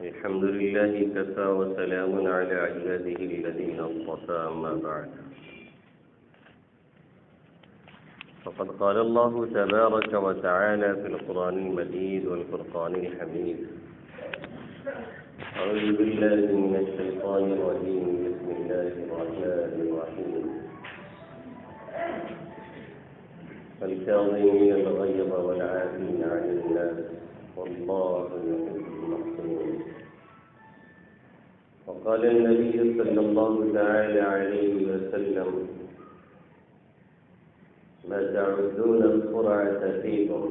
الحمد لله كفى وسلام على عباده الذين اصطفى أما بعد. فقد قال الله تبارك وتعالى في القرآن المجيد والفرقان الحميد: أعوذ بالله من الشيطان الرجيم. بسم الله الرحمن الرحيم. الكاظمين الغيظ والعافين عن الناس والله يحب المحسنين. وقال النبي صلى الله تعالى عليه وسلم: ما تعدون القرعة فيكم؟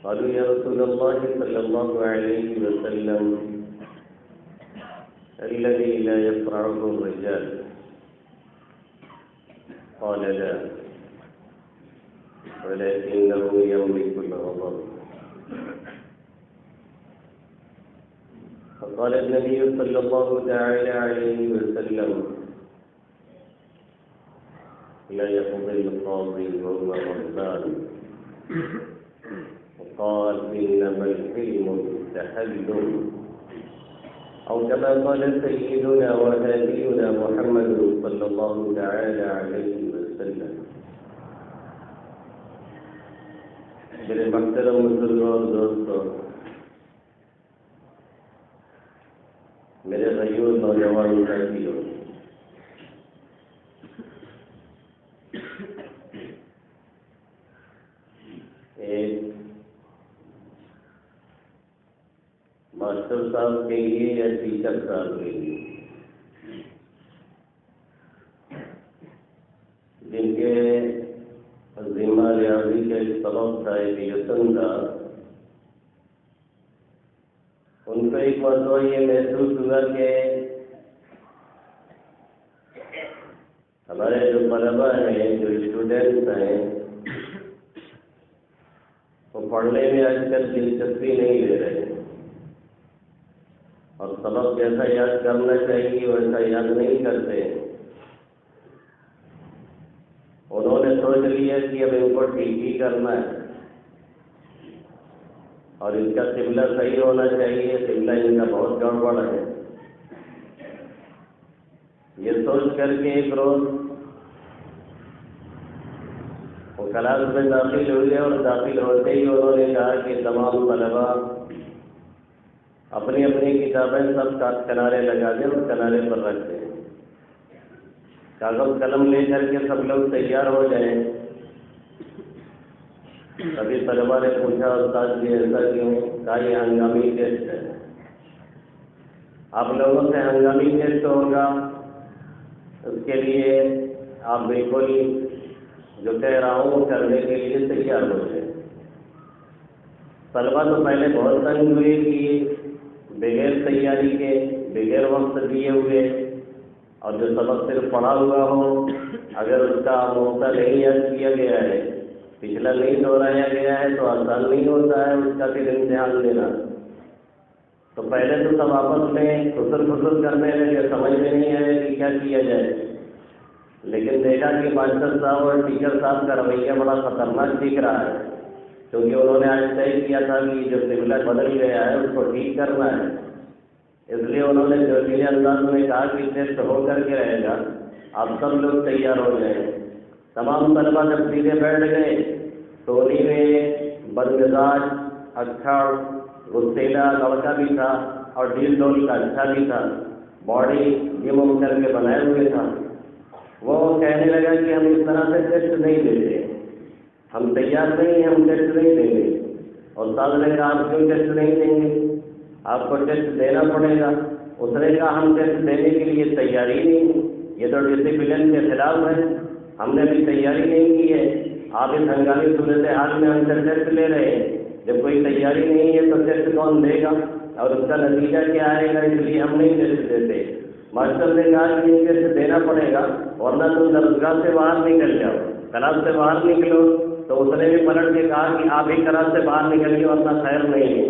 قالوا يا رسول الله صلى الله عليه وسلم: الذي لا يفرعه الرجال. قال: لا، ولكنه يملك الغضب. فقال النبي صلى الله تعالى عليه وسلم: لا يقضي القاضي وهو غضبان. وقال: إنما الحلم التحلم. أو كما قال سيدنا وهادينا محمد صلى الله تعالى عليه وسلم. میرے محترم مسلمان دوستوں، میرے غیور نوجوان ساتھیوں، ایک ماسٹر صاحب کے لیے یا ٹیچر صاحب کے لیے جن کے ذمہ ریاضی کے سبب تھا، ایجوکیشن تھا، ان کو ایک مرتبہ یہ محسوس ہوا کہ ہمارے جو طلبہ ہیں، جو اسٹوڈنٹس ہیں، وہ پڑھنے میں آج کل دلچسپی نہیں لے رہے اور سبق جیسا یاد کرنا چاہیے ویسا یاد نہیں کرتے. انہوں نے سوچ لیا کہ اب ان کو ٹھیک ہی کرنا ہے اور ان کا قبلہ صحیح ہونا چاہیے. قبلہ ان کا بہت گڑبڑ ہے. یہ سوچ کر کے ایک روز وہ کلاس میں داخل ہوئے اور داخل ہوتے ہی انہوں نے کہا کہ تمام طلبہ اپنی اپنی کتابیں سب کنارے لگا دیں اور کنارے پر رکھ دیں. کاغذ قلم لے کر کے سب لوگ تیار ہو جائیں. ابھی طلبہ نے پوچھا: استاد جی ایسا کیوں؟ کہا یہ ہنگامی ٹیسٹ ہے، آپ لوگوں سے ہنگامی ٹیسٹ ہوگا، اس کے لیے آپ بالکل جو کہہ رہا ہوں کرنے کے لیے تیار ہو جائیں. طلبہ تو پہلے بہت تنگ ہوئے کہ بغیر تیاری کے، بغیر وقت دیے ہوئے، اور جو سبق صرف پڑھا ہوا ہو، اگر اس کا موقع نہیں یاد کیا گیا ہے، پچھلا نہیں دہرایا گیا ہے تو آسان نہیں ہوتا ہے اس کا پھر امتحان لینا. تو پہلے تو سب آپس میں خسر کرنے لگے، سمجھ میں نہیں آیا کہ کیا کیا جائے. لیکن دیکھا کہ ماسٹر صاحب اور ٹیچر صاحب کا رویہ بڑا خطرناک دکھ رہا ہے، کیونکہ انہوں نے آج طے کیا تھا کہ جو قبلہ بدل گیا ہے اس کو ٹھیک کرنا ہے. اس لیے انہوں نے جوشیلے انداز میں کہا کہ ٹیسٹ ہو کر کے رہے گا، آپ سب لوگ تیار ہو جائیں. تمام طلبہ جب سیدھے بیٹھ گئے تو انہیں میں بدمزاج، اکھڑ، غصیلا لڑکا بھی تھا اور ڈیل ڈول کا اچھا بھی تھا، باڈی جم کر کے بنائے ہوئے تھا. وہ کہنے لگا کہ ہم اس طرح سے ٹیسٹ نہیں دیتے، ہم تیار نہیں ہیں، ہم ٹیسٹ نہیں دیں گے. اور استاد نے کہا: آپ کیوں ٹیسٹ نہیں دیں گے؟ آپ کو ٹیسٹ دینا پڑے گا. اس نے کہا: ہم ٹیسٹ دینے کے لیے تیاری نہیں، یہ تو ڈسپلن کے خلاف ہے، ہم نے بھی تیاری نہیں کی ہے. آپ اس ہنگامی صورتحال میں ہم سے ٹیسٹ لے رہے ہیں. جب کوئی تیاری نہیں ہے تو ٹیسٹ کون دے گا اور اس کا نتیجہ کیا آئے گا؟ اس لیے ہم نہیں ٹیسٹ دیتے. ماسٹر نے کہا کہ یہ ٹیسٹ دینا پڑے گا ورنہ تم درسگاہ سے باہر نکل جاؤ، کلاس سے باہر نکلو. تو اس نے بھی پلٹ کے کہا کہ آپ ہی کلاس سے باہر نکلیے ورنہ خیر نہیں ہے.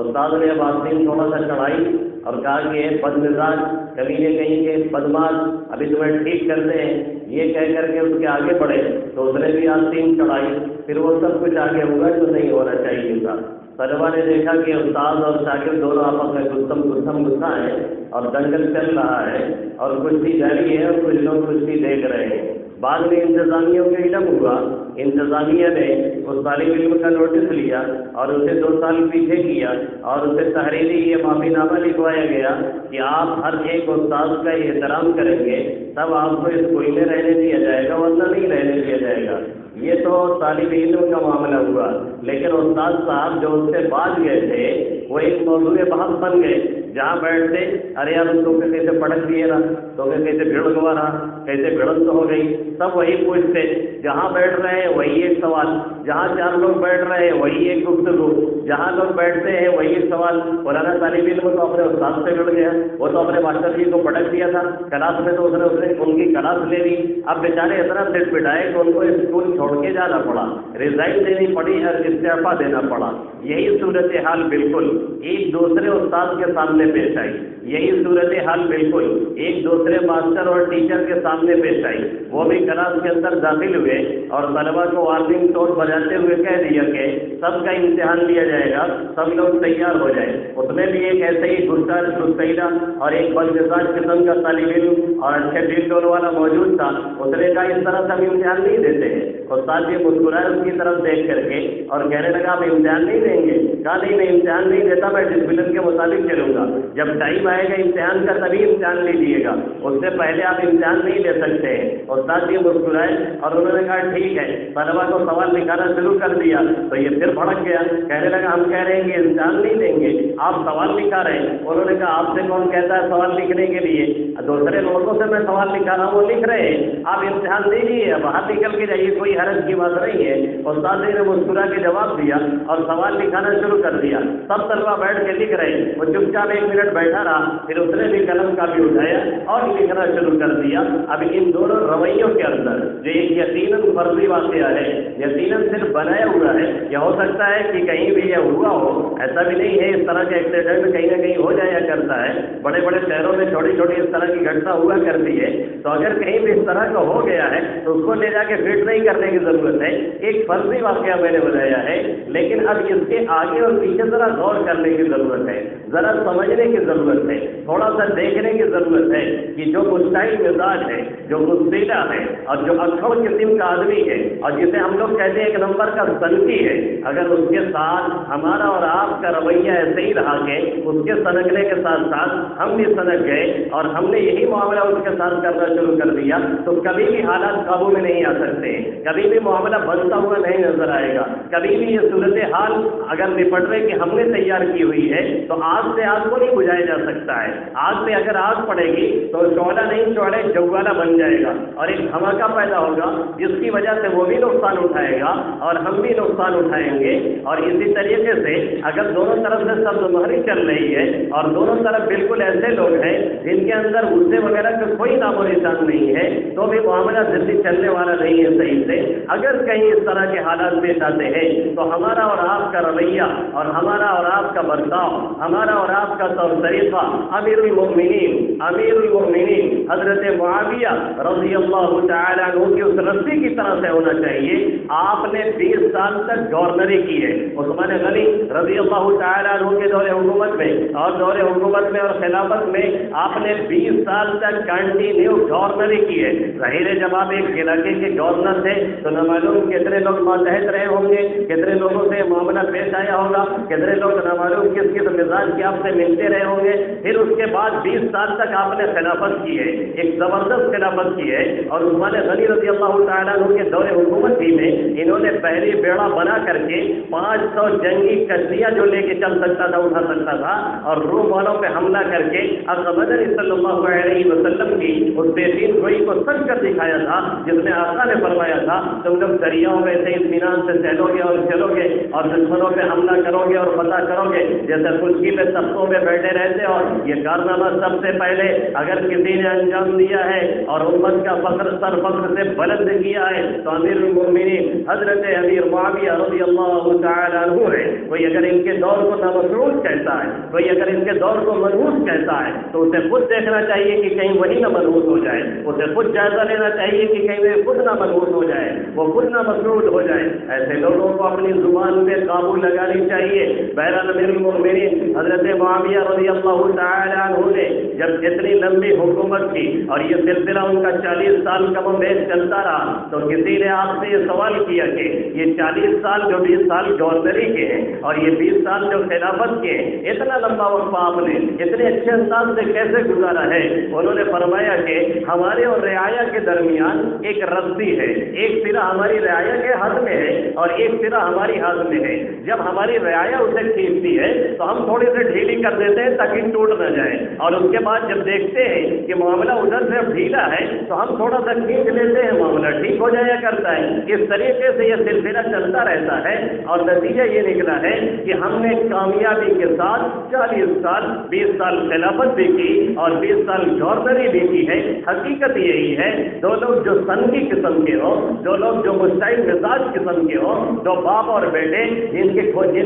استاد نے اب آستین تھوڑا سا چڑھائی اور کہا کہ بد مزاج، کمینے کہیں کے بدماش، ابھی تمہیں ٹھیک کرتے ہیں. یہ کہہ کر کے اس کے آگے بڑھے تو اس نے بھی آستین چڑھائی. پھر وہ سب کچھ آگے ہوگا جو نہیں ہونا چاہیے تھا. طلبا نے دیکھا کہ استاد اور شاگرد دونوں آپس میں گتھم گتھا ہے اور دنگل چل رہا ہے اور کشتی جاری ہے اور کچھ لوگ کشتی دیکھ رہے ہیں۔ بعد میں انتظامیہ کو علم ہوا، انتظامیہ نے اس طالب علم کا نوٹس لیا اور اسے 2 سال پیچھے کیا اور اسے تحریری یہ معافی نامہ لکھوایا گیا کہ آپ ہر ایک استاد کا احترام کریں گے تب آپ کو اسکول میں رہنے دیا جائے گا، ورنہ نہیں رہنے دیا جائے گا۔ یہ تو طالب علم کا معاملہ ہوا، لیکن استاد صاحب جو اس سے بعد گئے تھے وہ ایک موضوع بحث بن گئے، جہاں بیٹھتے ارے یار تو کیسے پڑک دیے رہا، تو کیسے بھیڑ گوا رہا، کیسے بھیڑن تو ہو گئی، سب وہی پوچھتے، جہاں بیٹھ رہے ہیں وہی ایک سوال، جہاں 4 لوگ بیٹھ رہے ہیں وہی ایک گفتگو، جہاں لوگ بیٹھتے ہیں وہی ایک سوال۔ مولانا طالب علم تو اپنے استاد سے جڑ گیا، وہ تو اپنے ماسٹر جی کو پڑک دیا تھا کلاس میں، تو اس نے ان کی کلاس لے لی، اب بیچارے اتنا سٹ پٹائے کہ ان کو اسکول چھوڑ کے جانا پڑا، ریزائن دینی پڑی اور استعفیٰ دینا پڑا۔ یہی صورتحال بالکل ایک دوسرے استاد کے سامنے پیش آئی، یہی صورتحال بالکل ایک دوسرے ماسٹر اور ٹیچر کے سامنے پیش آئی۔ وہ بھی کلاس کے اندر داخل ہوئے اور طلبا کو وارننگ ٹون بجاتے ہوئے کہہ دیا کہ سب کا امتحان لیا جائے گا، سب لوگ تیار ہو جائیں۔ اس میں بھی ایک ایسے ہی گستاخیلا اور ایک بدمزاج قسم کا طالب علم اور اچھے دل ڈول والا موجود تھا، اس نے کہا اس طرح سے ہم امتحان نہیں دیتے ہیں۔ استاد جی مسکرائے اس کی طرف دیکھ کر کے اور کہنے لگا آپ امتحان نہیں دیں گے؟ کہا نہیں میں امتحان نہیں دیتا، میں ڈسپلن کے مطابق چلوں گا، جب ٹائم آئے گا امتحان کا تبھی امتحان لیجیے گا، اس سے پہلے آپ امتحان نہیں لے سکتے ہیں۔ استاد جی مسکرائے اور انہوں نے کہا ٹھیک ہے، طلبا کو سوال نکالنا شروع کر دیا تو یہ پھر بھڑک گیا، کہنے لگا ہم کہہ رہے ہیں کہ امتحان نہیں دیں گے، آپ سوال لکھا رہے ہیں۔ انہوں نے کہا آپ سے کون کہتا ہے سوال لکھنے کے لیے، دوسرے لوگوں سے میں سوال لکھا رہا ہوں وہ لکھ رہے ہیں، آپ امتحان دیجیے، باہر نکل کے جائیے، کوئی حرج کی بات نہیں ہے۔ استاد جی نے مسکرا کے جواب دیا اور سوال لکھانا شروع کر دیا، سب طلبا بیٹھ کے لکھ رہے ہیں، وہ چپ چاپ 1 منٹ بیٹھا رہا، پھر اس نے بھی قلم کاپی اٹھایا اور لکھنا شروع کر دیا۔ اب ان دونوں رویوں کے اندر جو ایک یقیناً فرضی واقعہ ہے، یقیناً صرف بنایا ہوا ہے، یہ ہو سکتا ہے کہ کہیں بھی یہ ہوا ہو، ایسا بھی نہیں ہے، اس طرح کا ایکسیڈنٹ کہیں نہ کہیں ہو جایا کرتا ہے، بڑے بڑے شہروں میں چھوٹی چھوٹی اس طرح کی گھٹنا ہوا کرتی ہے، تو اگر کہیں بھی اس طرح کا ہو گیا ہے تو اس کو لے جا کے فٹ نہیں کرنے کی ضرورت ہے، ایک فرضی واقعہ میں نے بتایا ہے، لیکن اب اس کے آگے اور پیچھے ذرا غور کرنے کی ضرورت ہے، ذرا سمجھنے کی ضرورت ہے، تھوڑا سا دیکھنے کی ضرورت ہے کہ جو مستعد مزاج ہے، جو مستعلا ہے اور جو اکھڑ قسم کا آدمی ہے اور جسے ہم لوگ کہتے ہیں 1 نمبر کا سنکی ہے، اگر اس کے ساتھ ہمارا اور آپ کا رویہ ایسے ہی رہا کہ اس کے سنکنے کے ساتھ ساتھ ہم بھی سنک گئے اور ہم نے یہی معاملہ اس کے ساتھ کرنا شروع کر دیا تو کبھی بھی حالات قابو میں نہیں آ سکتے، کبھی بھی معاملہ بنتا ہوا نہیں نظر آئے گا، کبھی بھی یہ صورتحال اگر نپٹنے کی ہم نے تیار کی ہوئی ہے تو آگ سے آگ کو نہیں بجھایا جا سکتا ہے، آگ پہ اگر آگ پڑے گی تو شعلہ نہیں چوڑے جوالا بن جائے گا اور ایک دھماکہ پیدا ہوگا جس کی وجہ سے وہ بھی نقصان اٹھائے گا اور ہم بھی نقصان اٹھائیں گے۔ اور اسی طریقے سے اگر دونوں طرف سے سبز مہری چل رہی ہے اور دونوں طرف بالکل ایسے لوگ ہیں جن کے اندر غصے وغیرہ کا کوئی نام و نشان نہیں ہے تو بھی معاملہ جلدی چلنے والا نہیں ہے صحیح سے، اگر کہیں اس طرح کے حالات پیش آتے ہیں تو ہمارا اور آپ کا رویہ اور ہمارا اور آپ کا برتاؤ، ہمارا اور آپ کا طور طریقہ امیر المؤمنین حضرت معاویہ رضی اللہ تعالیٰ عنہ کی اس رسی کی طرح سے ہونا چاہیے۔ آپ نے 20 سال تک گورنری کی ہے، عثمان غنی رضی اللہ تعالیٰ عنہ کے دور حکومت میں اور دور حکومت میں اور خلافت میں آپ نے 20 سال تک کنٹینیو گورنری کی ہے۔ ظاہر ہے جب آپ ایک علاقے کے گورنر تھے تو نہ معلوم کتنے لوگ ماتحت رہے ہوں گے، کتنے لوگوں سے معاملہ پیش آیا ہوگا، کتنے لوگ نہ معلوم کس کس مزاج کے آپ سے ملتے رہے ہوں گے، پھر اس کے بعد 20 سال تک آپ نے خلافت کی ہے، ایک زبردست خلافت کی ہے۔ اور عثمان غنی رضی اللہ تعالیٰ عنہ کے دور حکومت ہی میں انہوں نے پہلی بیڑا بنا کر کے 500 جنگی کشتیاں جو لے کے چل سکتا تھا اٹھا سکتا تھا اور روم والوں پہ حملہ کر کے مدنی صلی اللہ علیہ وسلم کی اس بےدین گوئی کو سچ کر دکھایا تھا جس میں آقا نے فرمایا تھا تم لوگ دریاؤں میں سے اطمینان سے چلو گے اور چلو گے اور دشمنوں پہ حملہ کرو گے اور فتح کرو گے جیسے خشکی میں تختوں میں بیٹھے رہتے، اور یہ کارنامہ سب سے پہلے اگر کسی نے انجام دیا ہے اور امت کا فخر سر فخر سے بلند کیا ہے تو امیر المؤمنین حضرت امیر معاویہ رضی اللہ تعالیٰ عنہ ہے۔ کوئی اگر ان کے دور کو نامشروط کہتا ہے، کوئی اگر اس کے دور کو منحوس کہتا ہے تو اسے خود دیکھنا چاہیے کہ کہیں وہی نہ منحوس ہو جائے، اسے خود جائزہ لینا چاہیے کہ کہیں وہ خود نہ منحوس ہو جائے، وہ خود نہ مشروط ہو جائے۔ ایسے لوگوں کو اپنی زبان پہ قابو لگانی چاہیے۔ بہرحال امیر المؤمنین حضرت معاویہ رضی اللہ تعالی عنہ نے جب اتنی لمبی حکومت کی اور یہ سلسلہ ان کا 40 سال کم و بیش چلتا رہا، تو کسی نے آپ سے یہ سوال کیا کہ یہ 40 سال جو 20 سال گورنری کے ہیں اور یہ 20 سال جو خلافت کے ہیں، اتنا لمبا وقفہ آپ نے اتنے اچھے انداز سے کیسے گزارا ہے؟ انہوں نے فرمایا کہ ہمارے اور رعایا کے درمیان ایک رسی ہے، ایک سرا ہماری رعایا کے ہاتھ میں ہے اور ایک سرا ہماری ہاتھ میں ہے۔ جب ہماری رعایا اسے کھینچتی ہے تو ہم تھوڑی سی ڈھیلی کر دیتے ہیں تاکہ ٹوٹ نہ جائے، اور اس کے بعد جب دیکھتے ہیں کہ معاملہ ادھر سے اب ڈھیلا ہے تو ہم تھوڑا سا کھینچ لیتے ہیں، معاملہ ٹھیک ہو جایا کرتا ہے۔ اس طریقے سے یہ سلسلہ چلتا رہتا ہے اور نتیجہ یہ نکلا ہے کہ ہم نے کامیابی کے ساتھ 40 سال 20 سال خلافت بھی کی اور 20 سال گورنری بھی کی ہے۔ حقیقت یہی ہے، دو لوگ جو سنگی قسم کے ہوں، دو لوگ جو مشتعل مزاج قسم کے ہوں، دو باپ اور بیٹے جن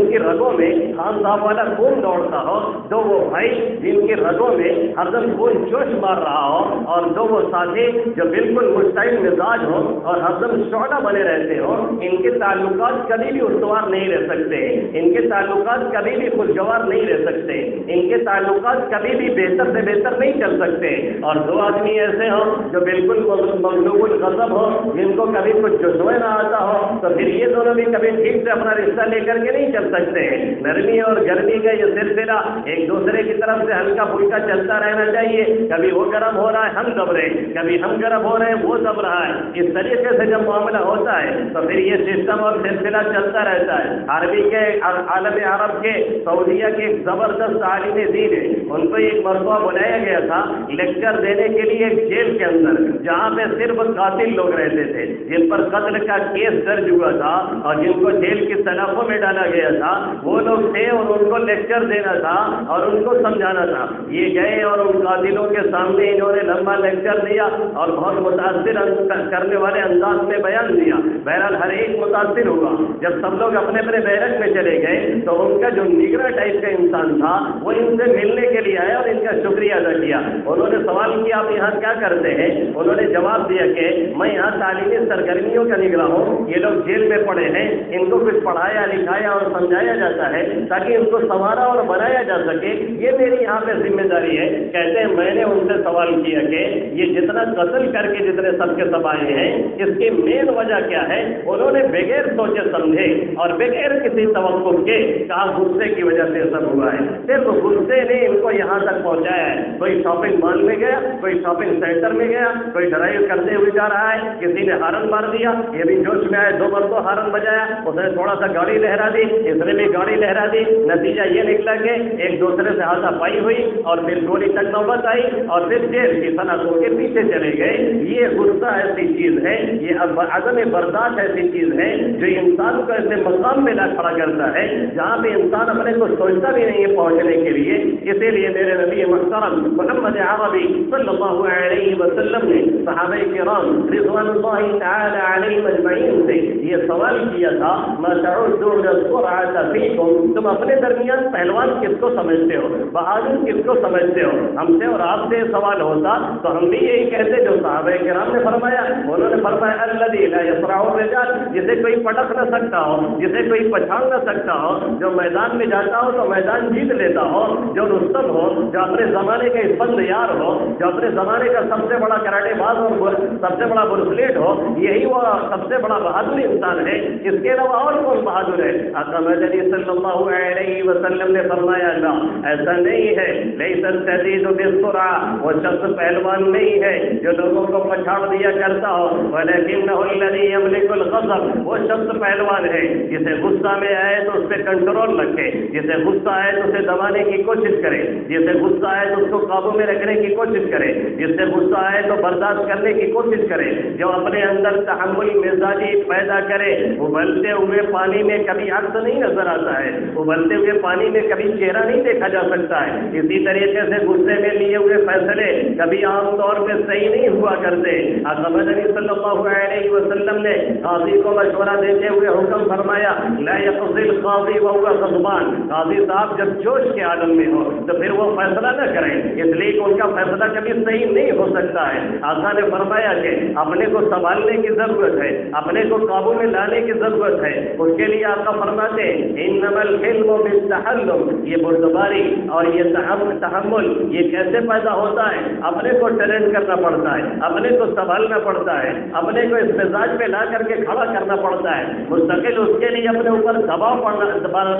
کی رگوں میں خاندان والا خون دوڑتا ہو، دو وہ بھائی جن کی رگوں میں ہردم خون جوش مار رہا ہو، اور دو وہ ساتھی جو بالکل مشتعل مزاج ہو اور ہردم شعلہ بنے رہتے ہوں، ان کے تعلقات کبھی بھی استوار نہیں رہ سکتے، ان کے تعلقات کبھی بھی خوشگوار نہیں رہ سکتے، ان کے تعلقات کبھی بھی بہتر سے بہتر نہیں چل سکتے۔ اور دو آدمی ایسے ہوں جو بالکل مغلوب الغضب ہو، جن کو کبھی کچھ جذبہ نہ آتا ہو، تو پھر یہ دونوں بھی کبھی ٹھیک سے اپنا رشتہ لے کر کے نہیں چل سکتے۔ نرمی اور گرمی کا یہ سلسلہ ایک دوسرے کی طرف سے ہلکا پھلکا چلتا رہنا چاہیے، کبھی وہ گرم ہو رہا ہے ہم دب رہے ہیں، کبھی ہم گرم ہو رہے ہیں وہ دب رہا ہے۔ اس طریقے سے جب معاملہ ہوتا ہے تو پھر یہ سسٹم اور سلسلہ چلتا رہتا ہے۔ عربی کے عالم عرب کے سعودیہ کے ایک زبردست عالم دین ہے، ان کو ایک مرتبہ بلایا گیا تھا لیکچر دینے کے لیے ایک جیل کے اندر، جہاں پہ صرف قاتل لوگ رہتے تھے، جن پر قتل کا کیس درج ہوا تھا اور جن کو جیل کی سلاخوں میں ڈالا گیا تھا، وہ لوگ تھے اور ان کو لیکچر دینا تھا اور ان کو سمجھانا تھا۔ یہ گئے اور ان قاتلوں کے سامنے انہوں نے لمبا لیکچر دیا اور بہت متاثر کرنے والے انداز میں بیان دیا۔ بہرحال ہر ایک متاثر ہوا۔ جب سب لوگ اپنے اپنے بیرک میں چلے گئے تو ان کا جو نگراں ٹائپ کا انسان تھا وہ ان سے ملنے کے لیے آیا اور ان کا شکریہ ادا کیا۔ انہوں نے سوال کیا آپ یہاں کیا کرتے ہیں؟ انہوں نے جواب دیا کہ میں یہاں تعلیمی سرگرمیوں کا نگراں ہوں، یہ لوگ جیل میں پڑے ہیں، ان کو کچھ پڑھایا لکھایا اور سمجھایا جاتا ہے تاکہ ان کو سنوارا اور بنایا جا سکے، یہ میری یہاں پہ ذمہ داری ہے۔ کہتے ہیں میں نے ان سے سوال کیا کہ یہ جتنا قتل کر کے جتنے سب کے سب آئے ہیں اس کی مین وجہ کیا ہے؟ انہوں نے بغیر سوچے سمجھے اور بغیر کسی توقع کے کہا غصے کی وجہ سے سب ہوا ہے، صرف غصے نے ان کو یہاں تک پہنچایا ہے۔ کوئی شاپنگ مال میں گیا، کوئی شاپنگ سینٹر میں گیا، کوئی ڈرائیو کرتے ہوئے جا رہا ہے، کسی نے ہارن مار دیا، یہ بھی جوش میں آئے 2 مرتبہ ہارن بجایا، اس نے تھوڑا سا گاڑی لہرا دی، اس نے بھی گاڑی لہرا دی، نتیجہ یہ نکلا کہ ایک دوسرے سے ہاتھا پائی ہوئی اور پھر گولی تک نوبت آئی اور پھر جیل کی سلاخوں کے پیچھے چلے گئے۔ یہ غصہ ایسی چیز ہے، یہ عدم برداشت ایسی چیز ہے جو انسان کو ایسے مقام میں لا کھڑا کرتا ہے جہاں پہ انسان اپنے کو سوچتا بھی نہیں ہے پہنچنے کے لیے۔ اسی لیے میرے نبی محترم محمد عربی صلی اللہ علیہ وسلم نے صحابہ کرام رضوان اللہ تعالی علیہم اجمعین سے یہ سوال کیا تھا ما تعدون السرعة فیکم، تم اپنے درمیان پہلوان کس کو سمجھتے ہو، بہادر کس کو سمجھتے ہو؟ ہم سے اور آپ سے سوال ہوتا تو ہم بھی یہی کہتے جو صحابہ کرام نے فرمایا۔ انہوں نے فرمایا الذی لا یسرع الرجال، جسے کوئی پٹک نہ سکتا ہو، جسے کوئی پچھاڑ نہ سکتا ہو، جو میدان میں جاتا ہو تو میدان جیت لیتا ہو، جو رستم ہو، جو اپنے زمانے کا اسفند یار ہو، جو اپنے زمانے کا سب سے بڑا کراٹے باز اور سب سے بڑا برسلیٹ ہو، یہی وہ سب سے بڑا بہادر انسان ہے۔ اس کے علاوہ اور کون بہادر ہے؟ آقا مدنی صلی اللہ علیہ وسلم نے فرمایا لا، ایسا نہیں ہے، لیس الشدید بالسرعة، وہ شخص پہلوان نہیں ہے جو لوگوں کو پچھاڑ دیا کرتا ہو، ولکنہ الذی یملک الغضب، وہ شخص پہلوان ہے جسے غصہ میں آئے تو اس پہ کنٹرول رکھے، جسے غصہ آئے تو اسے دبانے کی کوشش کرے، جسے غصہ آئے تو اس کو قابو میں رکھنے کی کوشش کرے، جس سے غصہ آئے تو برداشت کرنے کی کوشش کرے، جو اپنے اندر تحمل مزاجی پیدا کرے۔ ابلتے ہوئے پانی میں کبھی عکس نہیں نظر آتا ہے، ابلتے ہوئے پانی میں کبھی چہرہ نہیں دیکھا جا سکتا ہے، اسی طریقے سے غصے میں لیے ہوئے فیصلے کبھی عام طور پہ صحیح نہیں ہوا کرتے۔ آقا مدنی صلی اللہ علیہ وسلم نے قاضی کو مشورہ دیتے ہوئے حکم فرمایا لا یقضی القاضی وهو ہوا غضبان، قاضی صاحب جب جوش کے عالم میں ہو تو پھر وہ فیصلہ نہ کریں، اس لیے کہ ان کا فیصلہ کبھی صحیح نہیں ہو سکتا ہے۔ آقا نے فرمایا کہ اپنے کو سنبھالنے کی ضرورت ہے، اپنے کو قابو میں لانے کی ضرورت ہے۔ اس کے لیے آقا فرماتے ہیں انما الحلم بالتحلم، یہ بردباری اور یہ تحمل یہ کیسے پیدا ہوتا ہے؟ اپنے کو ٹرینڈ کرنا پڑتا ہے، اپنے کو سنبھالنا پڑتا ہے، اپنے کو اس مزاج پہ لا کر کے کھڑا کرنا پڑتا ہے، مستقل اس کے لیے اپنے اوپر دباؤ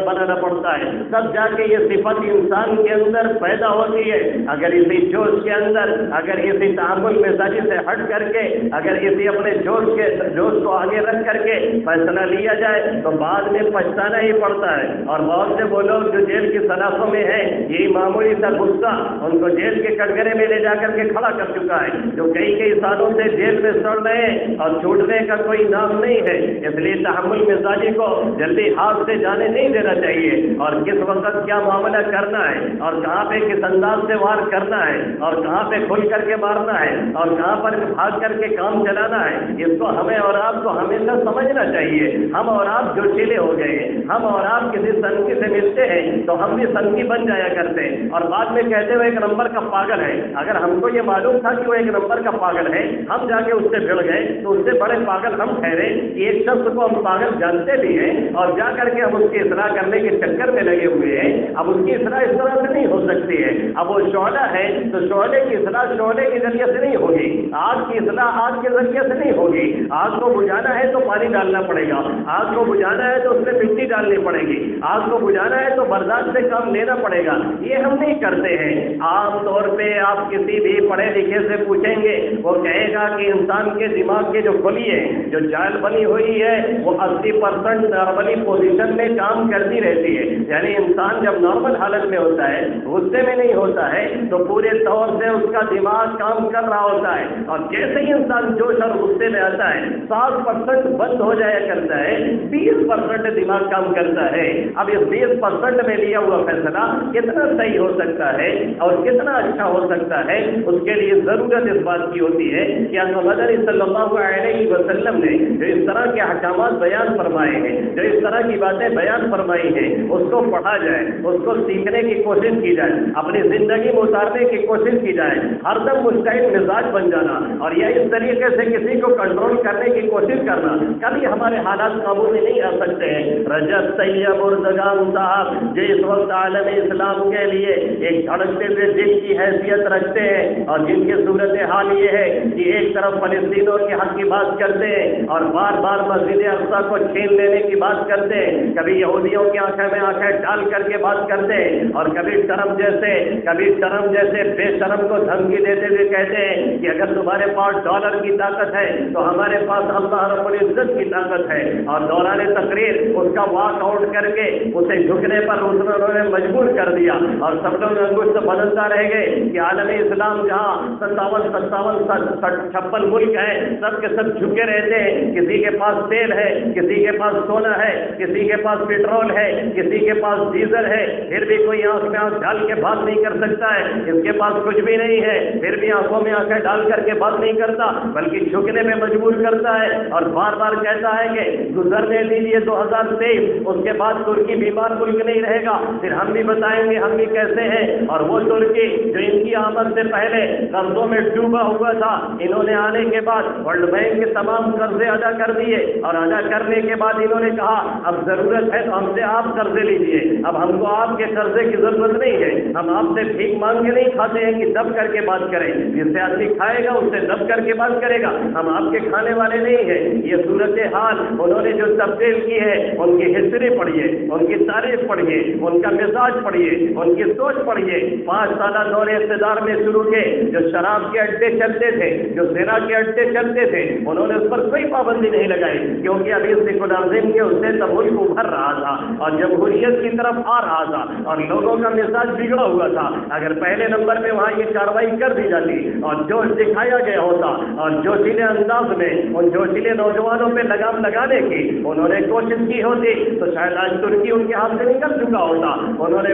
بنانا پڑتا ہے، تب جا کے یہ صفت انسان کے اندر پیدا ہوتی ہے۔ اگر اسی جوش کے اندر، اگر اسی تحمل مزاجی سے ہٹ کر کے، اگر اسی اپنے جوش کو آگے رکھ کر کے فیصلہ لیا جائے تو بعد میں پچھتانا ہی پڑتا ہے۔ اور بہت سے وہ لوگ جو جیل کی سلاخوں میں ہیں، یہی معمولی سا غصہ ان کو جیل کے کٹگرے میں لے جا کر کے کھڑا کر چکا ہے، جو کئی سالوں سے جیل میں سڑ رہے ہیں اور چھوٹنے کا کوئی نام نہیں ہے۔ اس لیے تحمل مزاجی کو جلدی ہاتھ سے جانے نہیں دینا چاہیے، اور کس وقت کیا معاملہ کرنا ہے، اور کہاں پہ کس انداز سے وار کرنا ہے، اور کہاں پہ کھل کر کے مارنا ہے، اور کہاں پر بھاگ کر کے کام چلانا ہے، اس کو ہمیں اور آپ کو ہمیشہ سمجھنا چاہیے۔ ہم اور آپ جوشیلے ہو گئے ہیں، ہم اور آپ کسی سنکی سے ملتے ہیں تو ہم بھی سنکی بن جایا کرتے ہیں، اور بعد میں کہتے ہوئے ایک نمبر کا پاگل ہے۔ اگر ہم کو یہ معلوم تھا کہ وہ ایک نمبر کا پاگل ہے، ہم جا کے اس سے بھڑ گئے تو اس سے بڑے پاگل ہم ٹھہرے کہ ایک شخص کو ہم پاگل جانتے بھی ہیں اور جا کر کے ہم اس کی اصلاح کرنے کے چکر میں لگے ہوئے ہیں۔ اب اس کی اصلاح اس طرح سے نہیں ہو سکتی ہے۔ اب وہ شعلہ ہے تو شعلے کی اصلاح شعلے کے ذریعے سے نہیں ہوگی، آگ کی اصلاح آگ کے ذریعے سے نہیں ہوگی۔ آگ کو بجھانا ہے تو پانی ڈالنا پڑے گا، آگ کو بجھانا ہے تو اس میں مٹی ڈالنی پڑے گی، آگ کو بجھانا ہے تو برداشت سے کام لینا پڑے گا۔ یہ ہم نہیں کرتے ہیں۔ عام طور پہ آپ کسی بھی پڑھے لکھے سے پوچھیں گے، وہ کہے گا کہ انسان کے دماغ کے جو کلیے جو جال بنی ہوئی ہے وہ 80% نارملی پوزیشن میں کام کرتی رہتی ہے، یعنی انسان جب نارمل حالت میں ہوتا ہے، غصے میں نہیں ہوتا ہے، تو پورے طور سے اس کا دماغ کام کر رہا ہوتا ہے، اور جیسے ہی انسان جوش اور غصے میں آتا ہے 60% بند ہو جایا کرتا ہے، 20% دماغ کام کرتا ہے۔ اب اس 20% میں لیا ہوا فیصلہ کتنا صحیح ہو سکتا ہے اور کتنا اچھا ہو سکتا ہے، اس کے لیے ضرورت اس بات کی ہوتی ہے کہ مدنی صلی اللہ علیہ وسلم نے جو اس طرح کے احکامات بیان فرمائے ہیں، جو اس طرح کی باتیں بیان فرمائی ہیں، اس کو پڑھا جائے، اس کو سیکھنے کی کوشش کی جائے، اپنی زندگی میں اتارنے کی کوشش کی جائے، ہر دم مستعد مزاج بن جانا، اور یہ اس طریقے سے کسی کو کنٹرول کرنے کی کوشش کرنا، کبھی ہمارے حالات قابو میں نہیں آ سکتے ہیں۔ رجب طیب اردگان صاحب جو اس وقت عالم اسلام کے لیے ایک دھڑکتے ہوئے دل کی حیثیت رکھتے ہیں، اور جن کی صورتحال یہ ہے کہ ایک طرف فلسطینیوں کے حق کی بات کرتے ہیں اور بار بار مسجد اقصیٰ کو چھین لینے کی بات کرتے ہیں، کبھی یہودیوں کی آنکھیں میں آنکھیں ڈال کر کے بات کرتے ہیں، اور کبھی ٹرمپ جیسے بے شرم کو دھمکی دیتے ہوئے کہتے ہیں کہ اگر تمہارے پاس ڈالر کی طاقت ہے تو ہمارے پاس اللہ رب العزت کی طاقت ہے، اور دوران تقریر اس کا واک آؤٹ کر کے اسے جھکنے پر انہوں نے مجبور کر دیا، اور سب لوگ انگشت بدلتا رہ گئے کہ عالم اسلام جہاں 57 ملک ہیں سب کے سب جھکے رہتے ہیں، کسی کے پاس تیل ہے، کسی کے پاس سونا ہے، کسی کے پاس پیٹرول ہے، کسی کے پاس ڈیزل ہے، پھر بھی کوئی آنکھ میں آنکھ ڈال کے بات نہیں کر سکتا ہے، اس کے پاس کچھ بھی نہیں ہے، پھر بھی آنکھوں میں آنکھیں ڈال کر کے بات نہیں کرتا بلکہ جھکنے میں مجبور کرتا ہے، اور بار بار کہتا ہے کہ گزرنے دیجیے 2023، اس کے بعد ترکی بیمار ملک نہیں رہے گا، پھر ہم بھی بتائیں گے ہم بھی کیسے ہیں۔ اور وہ ترکی جو ان کی آمد سے پہلے قرضوں میں ڈوبا ہوا تھا، انہوں نے آنے کے بعد ورلڈ بینک کے تمام قرضے ادا کر دیے، اور ادا کرنے کے بعد انہوں نے کہا اب ضرورت ہے تو ہم سے آپ قرضے لیجیے، اب ہم کو آپ کے قرضے کی ضرورت نہیں ہے، ہم آپ سے بھیک مانگ کے نہیں کھاتے ہیں کہ دب کر کے بات کریں، جس سے آدمی کھائے گا اس سے دب کر کے بات کرے گا، ہم آپ کے کھانے والے نہیں ہیں۔ یہ صورتحال انہوں نے جو تبدیل کی ہے، ان کی ہسٹری پڑھیے، ان کی تاریخ پڑھیے، ان کا مزاج پڑھیے، ان کی سوچ پڑھیے۔ 5 سالہ دور اقتدار میں شروع کے جو شراب کے اڈے چلتے تھے، جو زنا کے اڈے چلتے تھے، انہوں نے اس پر کوئی پابندی نہیں لگائی، کیونکہ ابھی سیکولرزم کے اس سے تب ملک ابھر رہا تھا اور جمہوریت کی طرف آ رہا تھا، اور لوگوں کا مزاج بگڑا ہوا تھا۔ اگر پہلے نمبر میں وہاں یہ کارروائی کر دی جاتی اور جوش دکھایا گیا ہوتا، اور جوشیلے انداز میں ان جوشیلے نوجوانوں پہ لگام لگانے کی انہوں نے کوشش کی ہوتی تو شاید آج ترکی ان کے ہاتھ سے نکل چکا ہوتا۔ انہوں نے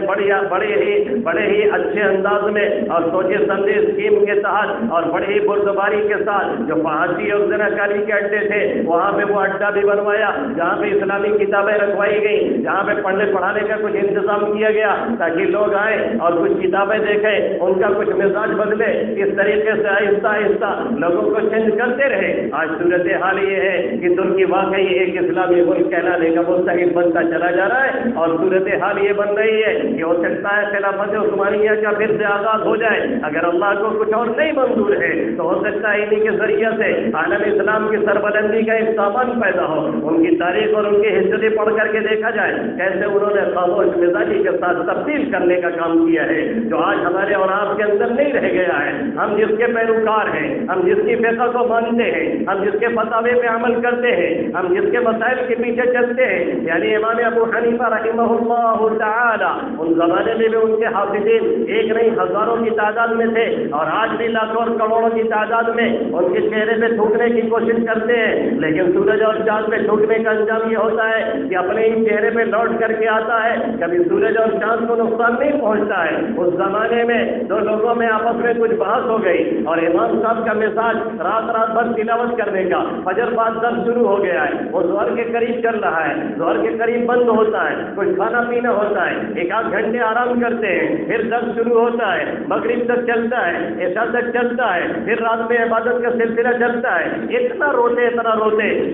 بڑے ہی اچھے انداز میں اور سوچے سمجھے اسکیم کے تحت اور بڑے ہی بردباری کے ساتھ جو فحاشی اور زناکاری کے اڈے تھے وہاں پہ وہ اڈا بھی بنوایا جہاں پہ اسلامی کتابیں رکھوائی گئی، جہاں پہ پڑھنے پڑھانے کا کچھ انتظام کیا گیا تاکہ لوگ آئیں اور کچھ کتابیں دیکھیں، ان کا کچھ مزاج بدلے، اس طریقے سے آہستہ آہستہ لوگوں کو چینج کرتے رہے۔ آج صورتحال یہ ہے کہ ترکی واقعی ایک اسلامی ملک کہلانے کا مستحق بنتا چلا جا رہا ہے، اور صورتحال یہ بن رہی ہے کہ ہو سکتا ہے خلافت عثمانیہ کا پھر سے آغاز ہو جائے۔ اگر اللہ کو کچھ اور نہیں منظور ہے تو ہو سکتا ہے انہیں کے ذریعے سے عالم اسلام کی سربلندی کا ایک سامان پیدا ہو۔ ان کی تاریخ اور ان کی ہسٹری پڑھ کر کے دیکھا جائے کیسے انہوں نے خاموش مزاجی کے ساتھ تبدیل کرنے کا کام کیا ہے، جو آج ہمارے اور آپ کے اندر نہیں رہ گیا ہے۔ ہم جس کے پیروکار ہیں، ہم جس کی فقہ کو مانتے ہیں، ہم جس کے فتاوے پہ عمل کرتے ہیں، ہم جس کے مسائل کے پیچھے چلتے ہیں، یعنی امام ابو حنیفہ رحمہ اللہ تعالی، ان زمانے میں بھی ان کے حافظین ایک نہیں ہزاروں کی تعداد میں تھے، اور آج بھی لاکھوں اور کروڑوں کی تعداد میں ان کے چہرے پہ تھوکنے کی کوشش کرتے ہیں، لیکن سورج اور چاند پہ تھوکنے کا انجام یہ ہوتا ہے کہ اپنے ہی چہرے پہ لوٹ کر کے آتا ہے، کبھی سورج اور چاند کو نقصان نہیں پہنچتا ہے۔ اس زمانے میں دو لوگوں میں آپس میں کچھ بحث ہو گئی، اور امام صاحب کا مزاج رات بھر تلاوت کرنے کا، فجر بعد درس شروع ہو گیا ہے، وہ ظہر کے قریب چل رہا ہے، ظہر کے قریب بند ہوتا ہے، کچھ کھانا پینا ہوتا ہے، ایک آدھ گھنٹے آرام کرتے ہیں، پھر درس شروع ہوتا ہے، مغرب تک چلتا ہے، عشاء تک چلتا ہے، پھر رات میں عبادت کا سلسلہ چلتا ہے۔ اتنا روتے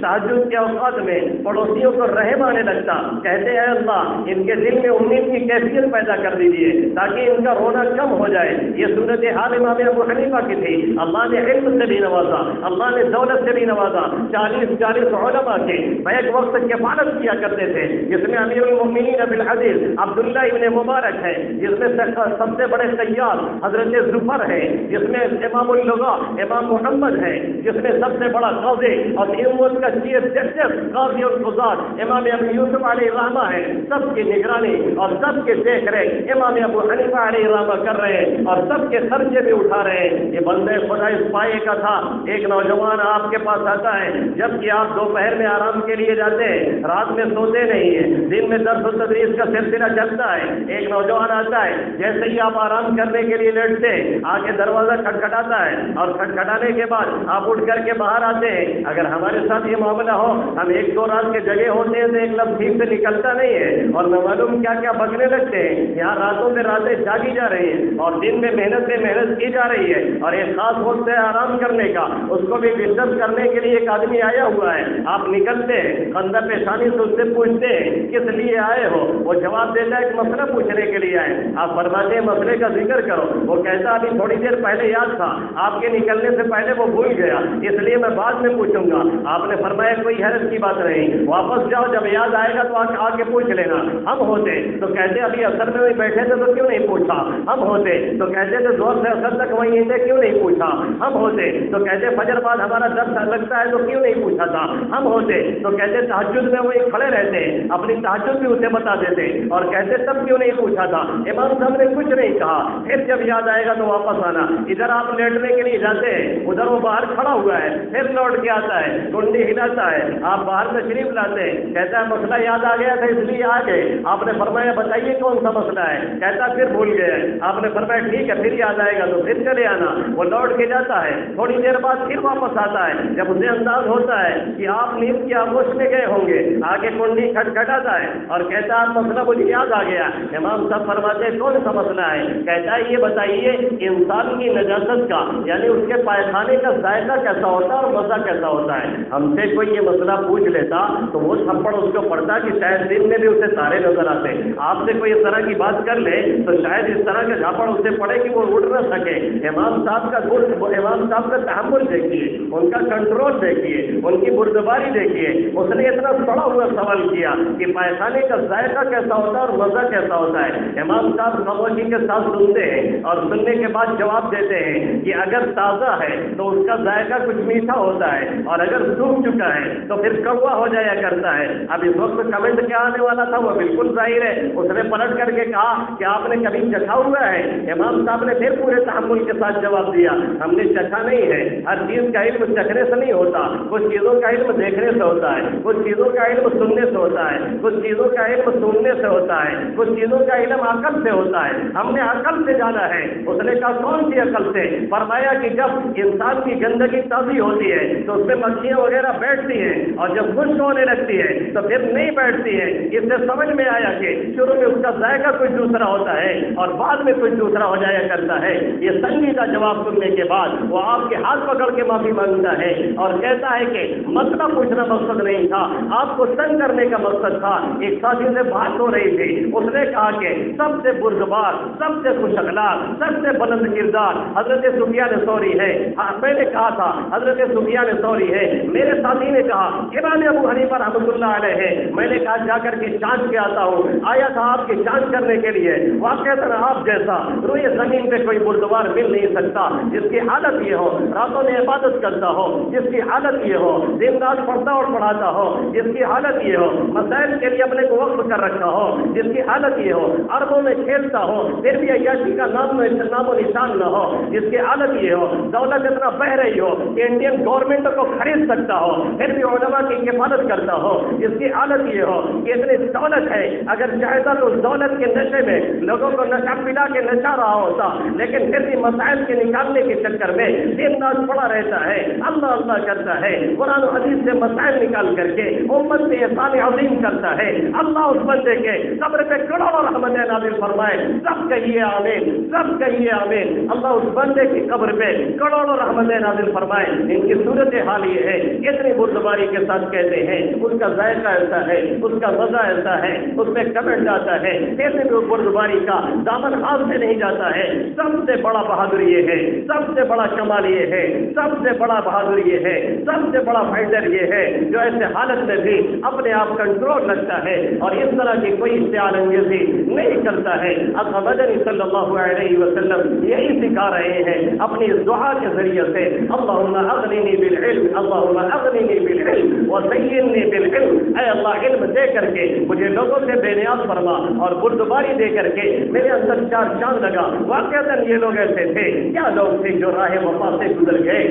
تہجد کے اوقات میں پڑوسیوں کو رحم آنے لگتا، کہتے ہیں اللہ ان کے دل میں امید کی کیفیت پیدا کر دیجیے تاکہ ان کا رونا کم ہو جائے۔ یہ صورت حال امام ابو حنیفہ کی تھی۔ اللہ نے علم سے بھی نوازا، اللہ نے دولت سے بھی نوازا۔ 40 علماء کے بیک وقت کفالت کیا کرتے تھے، جس میں امیر المؤمنین بالحدیث عبداللہ ابن مبارک ہے، جس میں سب سے بڑے سیار حضرت زفر ہے، جس میں امام اللغہ امام محمد ہے، جس میں سب سے بڑا قاضی اور امت کا چیف جسٹس قاضی القضات امام ابو یوسف علیہ الرحمہ ہے۔ سب کی نگرانی اور سب کے دیکھ ریکھ امام ابو حنیفہ علیہ الرحمہ کر رہے ہیں، اور سب کے خرچے بھی اٹھا رہے ہیں۔ یہ بندے خدا اس پائے کا تھا۔ ایک نوجوان آپ کے پاس آتا ہے، جبکہ آپ دوپہر میں آرام کے لیے جاتے ہیں، رات میں سوتے نہیں ہیں، دن میں درس و تدریس کا سلسلہ چلتا ہے۔ ایک نوجوان آتا ہے، جیسے ہی آپ آرام کرنے کے لیے لیٹتے ہیں، آگے دروازہ کھٹکھٹاتا ہے، اور کھٹکھٹانے کے بعد آپ اٹھ کر کے باہر آتے ہیں۔ اگر ہمارے ساتھ یہ معاملہ ہو، ہم 1-2 رات کے جگہ ہوتے ہیں تو ایک لفظ ٹھیک سے نکلتا نہیں ہے، اور میں معلوم کیا بکنے لگتے ہیں۔ یہاں راتوں میں راتیں جاگی جا رہی ہیں، اور دن میں محنت کی جا رہی ہے، اور ایک خاص وقت ہے آرام کرنے کا، اس کو بھی ڈسٹرب کرنے کے لیے ایک آدمی آیا ہوا ہے۔ آپ نکلتے ہیں، خندہ پیشانی سے اس سے پوچھتے ہیں کس لیے آئے ہو؟ وہ جواب دیتا ہے ایک مسئلہ پوچھنے کے لیے آئے۔ آپ فرماتے ہیں مسئلے کا ذکر کرو۔ وہ کہتا ابھی تھوڑی دیر پہلے یاد تھا، آپ کے نکلنے سے پہلے وہ بھول گیا، اس لیے میں بعد میں پوچھوں گا۔ آپ نے فرمایا کوئی حرج کی بات نہیں، واپس جاؤ، جب یاد آئے گا تو آ کے پوچھ لینا۔ ہم ہوتے تو کہتے ابھی اثر میں وہی بیٹھے تھے تو کیوں نہیں پوچھا؟ ہم ہوتے تو کہتے تھے زور سے اثر تک وہیں تھے، کیوں نہیں پوچھا؟ ہم ہوتے تو کہتے فجر بعد ہمارا درس لگتا ہے تو کیوں نہیں پوچھا تھا؟ ہم ہوتے تو کہتے تہجد میں وہی کھڑے رہتے، اپنی تہجد بھی اسے بتا دیتے، اور کہتے تب کیوں نہیں پوچھا تھا؟ امام صاحب نے کچھ نہیں کہا، پھر جب یاد آئے گا تو واپس آنا۔ ادھر آپ لیٹنے کے لیے جاتے ہیں، ادھر وہ باہر کھڑا ہوا ہے، پھر لوٹ کے آتا ہے، کنڈی ہلاتا ہے، آپ باہر تشریف لاتے ہیں، کہتا ہے مسئلہ یاد آ گیا تھا اس لیے آ گئے۔ آپ نے فرمایا بتائیے کون سا مسئلہ ہے؟ کہتا پھر بھول گئے۔ آپ نے فرمایا ٹھیک ہے پھر یاد آئے گا تو پھر چلے آنا۔ وہ لوٹ کے جاتا ہے، تھوڑی دیر بعد پھر واپس آتا ہے، جب اسے انداز ہوتا ہے کہ آپ نیند کی آغوش میں گئے ہوں گے، آگے کنڈی کھٹکھٹاتا ہے اور کہتا ہے مسئلہ مجھے یاد آ گیا۔ امام صاحب فرماتے ہیں کون سا مسئلہ ہے؟ کہتا ہے یہ بتائیے انسان کی نجاست کا، یعنی اس کے پائخانے کا ذائقہ کیسا ہوتا ہے اور مزہ کیسا ہوتا ہے؟ ہم سے کوئی یہ مسئلہ پوچھ لیتا تو وہ تھپڑ اس کو پڑتا کہ شاید دن میں بھی اسے تارے نظر آتے۔ آپ سے کوئی اس طرح کی بات کر لے تو شاید اس طرح کا جھاپڑ اسے پڑے کہ وہ اٹھ نہ سکے۔ امام صاحب کا تحمل دیکھیے، ان کا کنٹرول دیکھیے، ان کی بردباری دیکھیے۔ اس نے اتنا سڑا ہوا سوال کیا کہ پائخانے کا ذائقہ کیسا ہوتا ہے اور مزہ کیسا ہوتا ہے۔ امام صاحب خاموشی کے ساتھ سنتے ہیں اور سننے کے بعد جواب دیتے ہیں کہ اگر تازہ ہے تو اس کا ذائقہ کچھ میٹھا ہوتا ہے، اور اگر سوکھ چکا ہے تو پھر کڑوا ہو جایا کرتا ہے۔ اب اس وقت کمنٹ کیا آنے والا تھا وہ بالکل ظاہر ہے۔ اس نے پلٹ کر کے کہا کہ آپ نے کبھی چکھا ہوا ہے؟ امام صاحب نے پھر پورے تحمل کے ساتھ جواب دیا ہم نے چکھا نہیں ہے۔ ہر چیز کا علم چکھنے سے نہیں ہوتا، کچھ چیزوں کا علم دیکھنے سے ہوتا ہے، کچھ چیزوں کا علم سننے سے ہوتا ہے، کچھ چیزوں کا علم سننے سے ہوتا ہے، کچھ چیزوں کا علم عقل سے ہوتا ہے۔ ہم نے عقل سے جانا ہے۔ اس نے کہا کون سی عقل سے؟ فرمایا کہ جب انسان کی گندگی تازی ہوتی ہے تو اس میں مکھیاں وغیرہ بیٹھتی ہیں، اور جب خشک ہونے لگتی ہے تو پھر نہیں بیٹھتی آتی ہے، اس سے سمجھ میں آیا کہ شروع میں اس کا ذائقہ کچھ دوسرا ہوتا ہے اور بعد میں کچھ دوسرا ہو جایا کرتا ہے۔ یہ سنجیدہ جواب سننے کے بعد وہ آپ کے ہاتھ پکڑ کے معافی مانگتا ہے اور کہتا ہے کہ مسئلہ پوچھنا مقصد نہیں تھا، آپ کو تنگ کرنے کا مقصد تھا۔ ایک ساتھی سے بات ہو رہی تھی، اس نے کہا کہ سب سے بردبار، سب سے خوش اخلاق، سب سے بلند کردار حضرت سفیان ثوری ہے۔ میں نے کہا تھا حضرت سفیان ثوری ہے، میرے ساتھی نے کہا امام ابو حنیفہ رحمۃ اللہ علیہ ہے۔ میں نے کہا جا کر کے جانچ کے آتا ہوں، آیا تھا آپ کی جانچ کرنے کے لیے۔ واقعتاً آپ جیسا روئے زمین پہ کوئی بردبار مل نہیں سکتا جس کی حالت یہ ہو راتوں میں عبادت کرتا ہو، جس کی حالت یہ ہو دن رات پڑھتا اور پڑھاتا ہو، جس کی حالت یہ ہو مسائل کے لیے اپنے کو وقف کر رکھا ہو، جس کی حالت یہ ہو اربوں میں کھیلتا ہو پھر بھی عیاشی کا نام و نشان نہ ہو، جس کی حالت یہ ہو دولت اتنا بہ رہی ہو کہ انڈین گورنمنٹ کو خرید سکتا ہو پھر بھی علماء کی کفالت کرتا ہو، جس کی حالت یہ ہو کہ اتنی دولت ہے اگر چاہتا تو اس دولت کے نشے میں لوگوں کو نشہ پلا کے نچا رہا ہوتا، لیکن پھر بھی مسائل کے نکالنے کے چکر میں دن رات پڑا رہتا ہے، اللہ اللہ کرتا ہے، قرآن و حدیث سے مسائل نکال کر کے امت میں احسان عظیم کرتا ہے۔ اللہ اس بندے کے قبر پہ کروڑوں رحمتیں نازل فرمائے، سب کہیے آمین، سب کہیے آمین۔ اللہ اس بندے کی قبر پہ کروڑوں رحمتیں نازل فرمائے۔ ان کی صورت حال یہ ہے اتنی بردباری کے ساتھ کہتے ہیں، اس کا ذائقہ ایسا ہے، اس کا مزہ ایسا ہے، اس میں کمنٹ آتا ہے، کہتے بھی بردباری کا دامن ہاتھ سے نہیں جاتا ہے۔ سب سے بڑا بہادر یہ ہے، سب سے بڑا کمال یہ ہے، سب سے بڑا بہادر یہ ہے، سب سے بڑا فائٹر یہ ہے جو ایسے حالت میں بھی اپنے آپ کنٹرول رکھتا ہے اور اس طرح کی کوئی اشتعال انگیزی نہیں کرتا ہے۔ اب مدنی صلی اللہ علیہ وسلم یہی سکھا رہے ہیں اپنی اس دعا کے ذریعے سے، اللہم اغننی بالعلم، اللہم اغننی بالعلم وزیننی بالعلم، اے اللہ علم دے کر کے مجھے لوگوں سے بے نیاز فرما اور بردباری دے کر کے میرے اندر چار چاند لگا۔ واقعتاً یہ لوگ ایسے تھے، کیا لوگ تھے جو راہ وفا سے گزر گئے،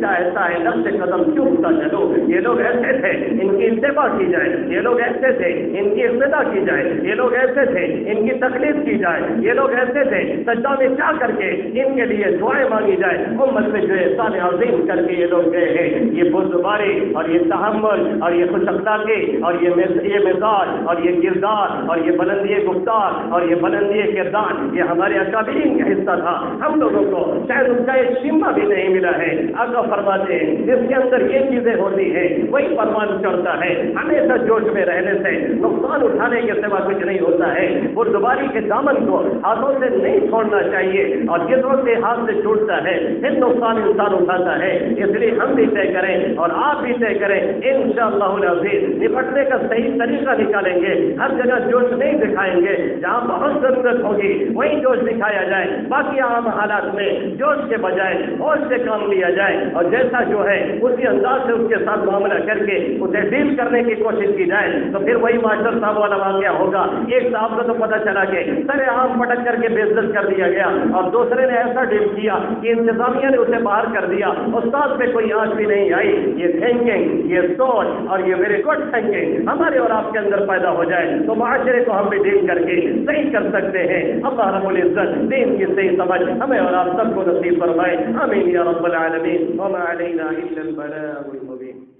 ایسا ہے نفس قدم چومتا چلو، یہ لوگ ایسے تھے ان کی اتباع کی جائے، یہ لوگ ایسے تھے ان کی اقتدا کی جائے، یہ لوگ ایسے تھے ان کی تکلیف کی جائے، یہ لوگ ایسے تھے سجدہ میں چاہ کر کے ان کے لیے دعائیں مانگی جائے۔ امت میں جو احسان عظیم کر کے یہ لوگ گئے ہیں، یہ بردباری اور یہ تحمل اور یہ خوش اخلاقی اور یہ مزاج اور یہ کردار اور یہ بلندی گفتار اور یہ بلندی کردار یہ ہمارے اکابرین کا حصہ تھا۔ ہم لوگوں کو شاید اس کا ایک شمہ بھی نہیں ملا ہے۔ آقا فرماتے ہیں جس کے اندر یہ چیزیں ہوتی ہیں وہی پروان چڑھتا ہے۔ ہمیشہ جوش میں رہنے سے نقصان اٹھانے کے سوا کچھ نہیں ہوتا ہے۔ بردباری کے دامن کو ہاتھوں سے نہیں چھوڑنا چاہیے اور جس وقت ہاتھ سے چھوٹتا ہے پھر نقصان انسان اٹھاتا ہے۔ اس لیے ہم بھی طے کریں اور آپ بھی طے کریں، انشاءاللہ العزیز نپٹنے کا صحیح طریقہ نکالیں گے۔ ہر جگہ جوش نہیں دکھائیں گے، جہاں بہت ضرورت ہوگی وہی جوش دکھایا جائے، باقی عام حالات میں جوش کے بجائے ہوش سے کام لیا جائے اور جیسا جو ہے اسی انداز سے اس کے ساتھ معاملہ کر کے اسے ڈیل کرنے کی کوشش کی جائے تو پھر وہی ماسٹر صاحب والا واقعہ ہوگا۔ ایک صاحب کو تو پتہ چلا کہ سرے عام پٹک کر کے بے عزت کر دیا گیا اور دوسرے نے ایسا ڈیل کیا کہ انتظامیہ نے اسے باہر کر دیا، استاد پہ کوئی آنچ بھی نہیں آئی۔ یہ تھنکنگ، یہ سوچ اور یہ ویری گڈ تھنکنگ ہمارے اور آپ کے اندر پیدا ہو جائے تو معاشرے کو ہم بھی ڈیل کر کے صحیح کر سکتے ہیں۔ اللہ رب العزت دین کی صحیح سمجھ ہمیں اور آپ سب کو نصیب فرمائے، آمین یا رب العالمین۔ وما علینا الا البلاغ المبین۔